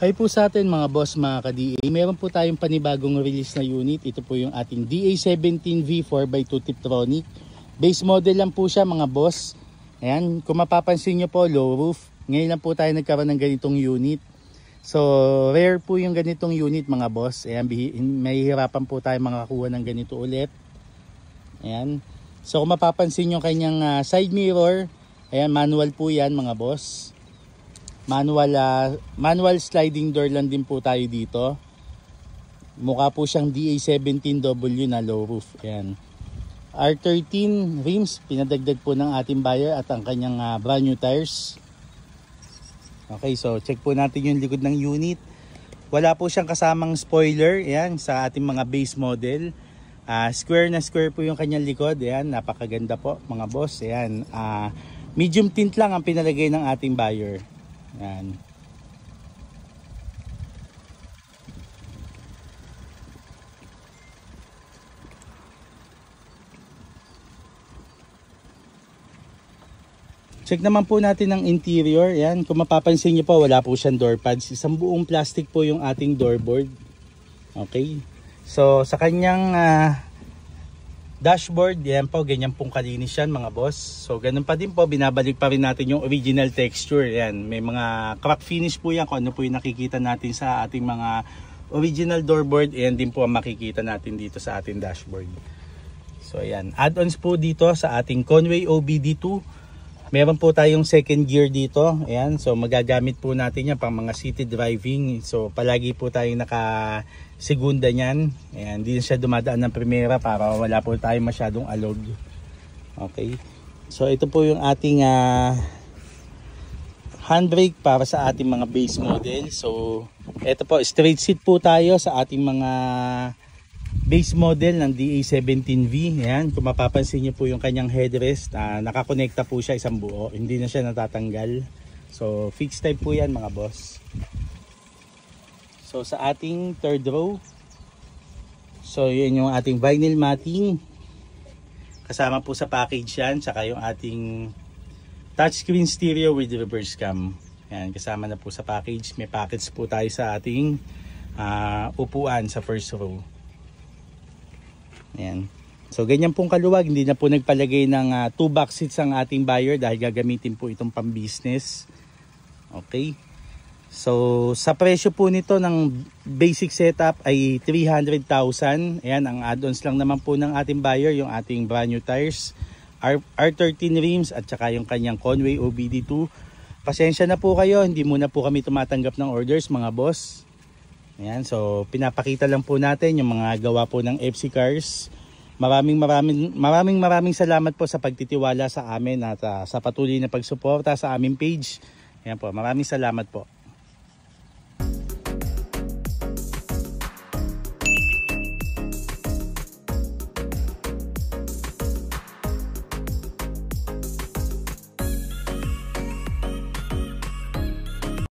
Hi po sa atin mga boss, mga ka-DA. Meron po tayong panibagong release na unit. Ito po yung ating DA17V 4x2 Tiptronic. Base model lang po siya mga boss. Ayan, kung mapapansin nyo po, low roof. Ngayon lang po tayo nagkaroon ng ganitong unit. So, rare po yung ganitong unit mga boss. Ayan, may hirapan po tayo makakuha ng ganito ulit. Ayan. So, kung mapapansin nyo kanyang side mirror, ayan, manual po yan mga boss. Manual sliding door lang din po tayo dito. Mukha po siyang DA17W na low roof. Ayan. R13 rims, pinadagdag po ng ating buyer at ang kanyang brand new tires. Okay, so check po natin yung likod ng unit. Wala po siyang kasamang spoiler. Ayan, sa ating mga base model. Square na square po yung kanyang likod. Ayan, napakaganda po mga boss. Ayan, medium tint lang ang pinalagay ng ating buyer. Ayan. Check naman po natin ang interior. Ayan. Kung mapapansin nyo po, wala po siyang door pads. Isang buong plastic po yung ating doorboard. Okay. So sa kanyang dashboard, yan po, ganyan pong kalinis yan mga boss. So ganun pa din po, binabalik pa rin natin yung original texture. Yan, may mga crack finish po yan kung ano po yung nakikita natin sa ating mga original doorboard. Yan din po ang makikita natin dito sa ating dashboard. So ayan, add-ons po dito sa ating Conway OBD2. Meron po tayong second gear dito. Ayan, so magagamit po natin yan pang mga city driving. So palagi po tayong naka-segunda niyan. Ayan, hindi siya dumadaan ng primera para wala po tayong masyadong alog. Okay. So ito po yung ating handbrake para sa ating mga base model. So ito po, straight seat po tayo sa ating mga base model ng DA17V. Ayan, kung mapapansin niyo po yung kanyang headrest, nakakonekta po siya isang buo, hindi na siya natatanggal. So fixed type po yan mga boss. So sa ating third row, so yun yung ating vinyl matting, kasama po sa package yan, saka yung ating touchscreen stereo with reverse cam. Ayan, kasama na po sa package. May package po tayo sa ating upuan sa first row. Ayan. So ganyan pong kaluwag, hindi na po nagpalagay ng 2 box seats ang ating buyer dahil gagamitin po itong pang business. Okay. So sa presyo po nito ng basic setup ay 300,000. Ayan, ang add-ons lang naman po ng ating buyer yung ating brand new tires, R13 rims at saka yung kanyang Conway OBD2. Pasensya na po kayo, hindi muna po kami tumatanggap ng orders mga boss. Ayan, so pinapakita lang po natin yung mga gawa po ng FC Cars. Maraming salamat po sa pagtitiwala sa amin at sa patuloy na pagsuporta sa aming page. Ayan po, maraming salamat po.